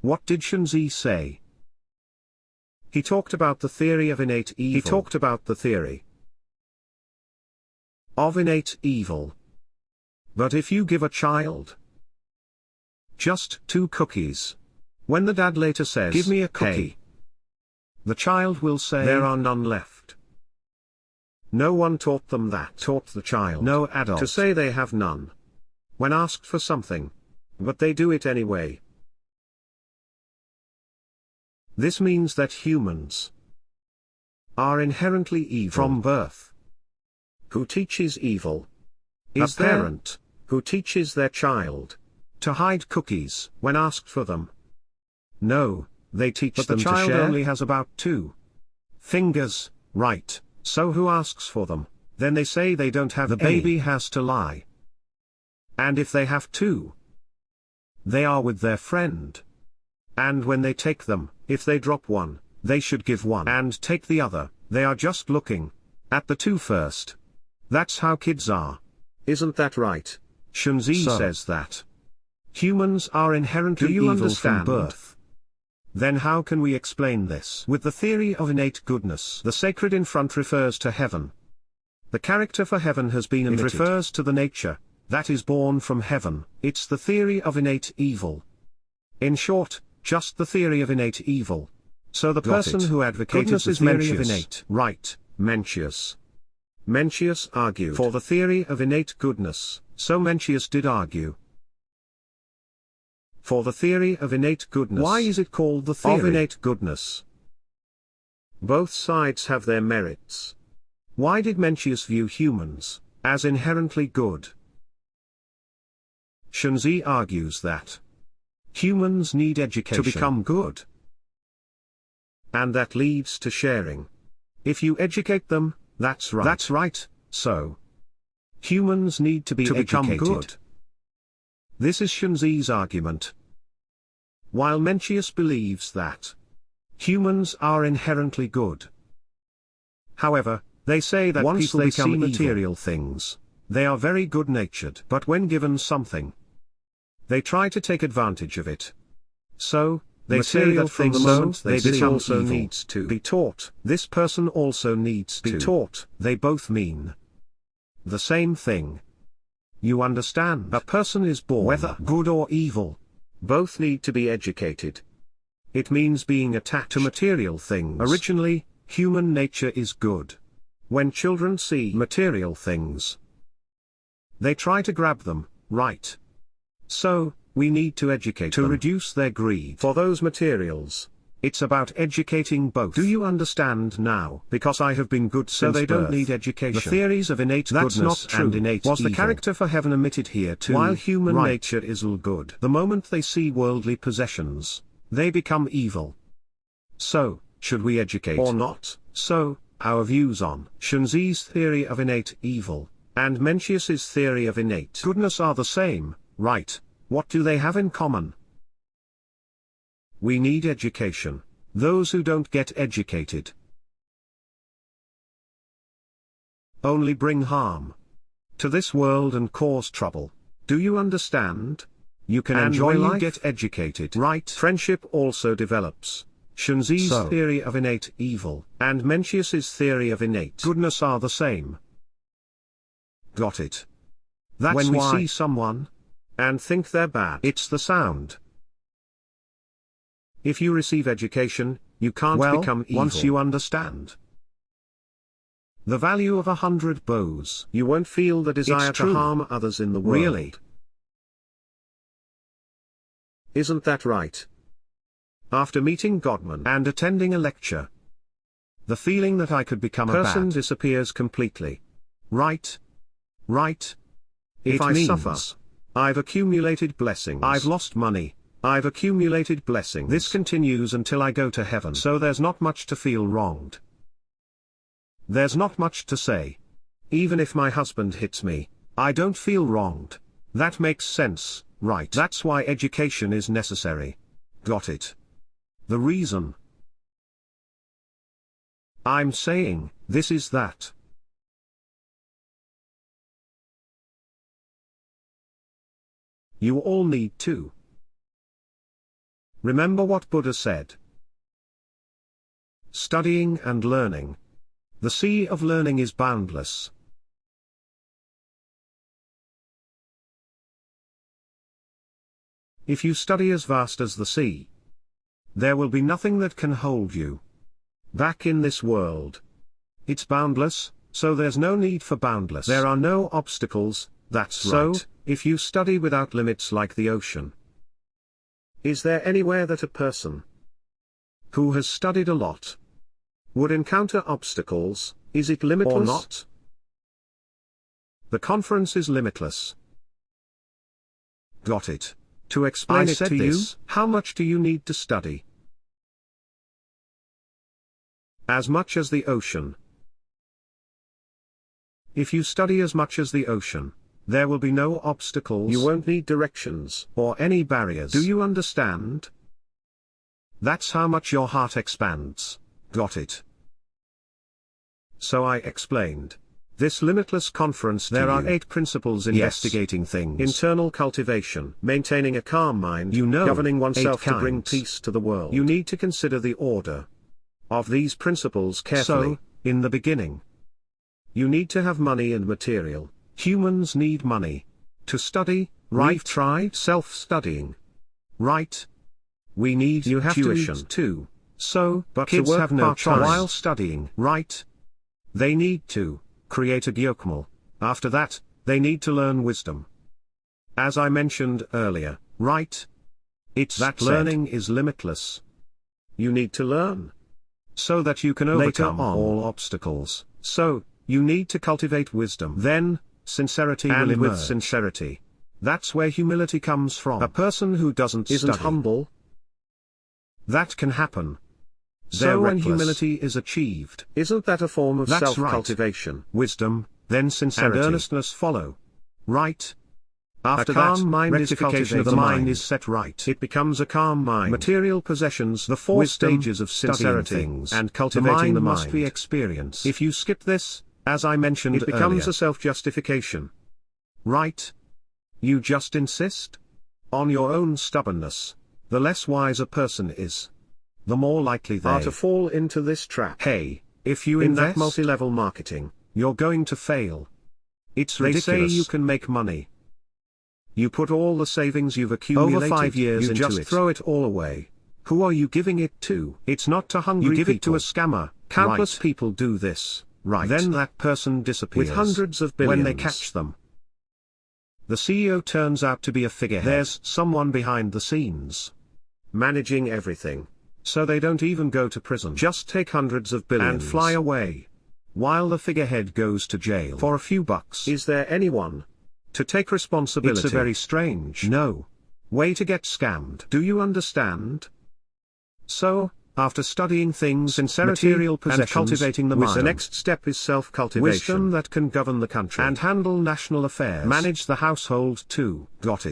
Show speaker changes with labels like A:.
A: What did Shunzi say? He talked about the theory of innate evil. He talked about the theory of innate evil. But if you give a child just 2 cookies, when the dad later says, "Give me a cookie," hey, the child will say, "There are none left." No one taught them that. Taught the child. No adult. To say they have none when asked for something. But they do it anyway. This means that humans are inherently evil from birth. Who teaches evil? Is a parent who teaches their child to hide cookies when asked for them. No, they teach them to share. But the child only has about 2 fingers, right? So who asks for them? Then they say they don't have. The baby has to lie. And if they have 2, they are with their friend. And when they take them, if they drop one, they should give one and take the other. They are just looking at the 2 first. That's how kids are. Isn't that right? Shunzi says that humans are inherently evil from birth. Then how can we explain this? With the theory of innate goodness. The sacred in front refers to heaven. The character for heaven has been omitted. It refers to the nature that is born from heaven. It's the theory of innate evil. In short, just the theory of innate evil. So the person who advocated goodness the theory of innate, right, Mencius. Mencius argued for the theory of innate goodness, so Mencius did argue for the theory of innate goodness. Why is it called the theory of innate goodness? Both sides have their merits. Why did Mencius view humans as inherently good? Shunzi argues that humans need education to become good. And that leads to sharing. If you educate them, that's right. That's right, so humans need to be educated. Become good. This is Shunzi's argument. While Mencius believes that humans are inherently good. However, they say that once they see material things, they are very good-natured. But when given something, they try to take advantage of it. So, they say that from the moment they become also evil, needs to be taught. This person also needs to be taught. They both mean the same thing. You understand? A person is born whether good or evil. Both need to be educated. It means being attached to material things. Originally, human nature is good. When children see material things, they try to grab them, right? So, we need to educate them to reduce their greed for those materials. It's about educating both. Do you understand now? Because I have been good since they don't need education. The theories of innate goodness and innate was the character for heaven omitted here too. While human nature is all good, the moment they see worldly possessions, they become evil. So, should we educate or not? So, our views on Shunzi's theory of innate evil and Mencius's theory of innate goodness are the same, right? What do they have in common? We need education. Those who don't get educated only bring harm to this world and cause trouble. Do you understand? You can enjoy life. You get educated, right? Friendship also develops. Shunzi's theory of innate evil and Mencius's theory of innate goodness are the same. Got it? That's when we see someone and think they're bad. It's the sound. If you receive education, you can't become evil. Once you understand the value of 100 bows, you won't feel the desire to harm others in the world. Really? Isn't that right? After meeting Godman and attending a lecture, the feeling that I could become a person disappears completely. Right? Right? If I suffer, I've accumulated blessings. I've lost money. I've accumulated blessings. This continues until I go to heaven. So there's not much to feel wronged. There's not much to say. Even if my husband hits me, I don't feel wronged. That makes sense, right? That's why education is necessary. Got it? The reason I'm saying this is that you all need to Remember what Buddha said. Studying and learning. The sea of learning is boundless. If you study as vast as the sea, there will be nothing that can hold you back in this world. It's boundless, so there's no need for boundless. There are no obstacles, that's right. So, if you study without limits like the ocean, is there anywhere that a person who has studied a lot would encounter obstacles? Is it limitless or not? The conference is limitless. Got it. To explain it to you, how much do you need to study? As much as the ocean. If you study as much as the ocean, there will be no obstacles. You won't need directions or any barriers. Do you understand? That's how much your heart expands. Got it. So I explained this limitless conference. There are 8 principles investigating things. Internal cultivation, maintaining a calm mind, governing oneself to bring peace to the world. You need to consider the order of these principles carefully. So, in the beginning, you need to have money and material. Humans need money to study, right? We've tried self-studying, right? We need tuition too. So, but kids have no choice while studying, right? They need to create a gyokmal. After that, they need to learn wisdom. As I mentioned earlier, right? It's that learning is limitless. You need to learn so that you can overcome all obstacles. So, you need to cultivate wisdom. Then, sincerity will emerge. With sincerity, that's where humility comes from. A person who isn't humble, that can happen. So when humility is achieved, isn't that a form of self-cultivation? Right. Wisdom, then sincerity and earnestness follow. Right? After that, calm mind rectification of the mind is set right. It becomes a calm mind. Material possessions, the 4 stages of sincerity and cultivating the mind must be experienced. If you skip this, as I mentioned earlier, it becomes a self-justification. Right? You just insist on your own stubbornness. The less wise a person is, the more likely they are to fall into this trap. Hey, if you invest in multi-level marketing, you're going to fail. It's ridiculous. They say you can make money. You put all the savings you've accumulated over 5 years into it. You just throw it all away. Who are you giving it to? It's not to hungry people. You give it to a scammer. Countless people do this. Right. Then that person disappears with hundreds of billions when they catch them. The CEO turns out to be a figurehead. There's someone behind the scenes managing everything. So they don't even go to prison. Just take hundreds of billions and fly away, while the figurehead goes to jail for a few bucks. Is there anyone to take responsibility? It's a very strange way to get scammed. Do you understand? So, after studying things, sincerity, material possessions, and cultivating the mind, the next step is self-cultivation. Wisdom that can govern the country and handle national affairs. Manage the household too. Got it.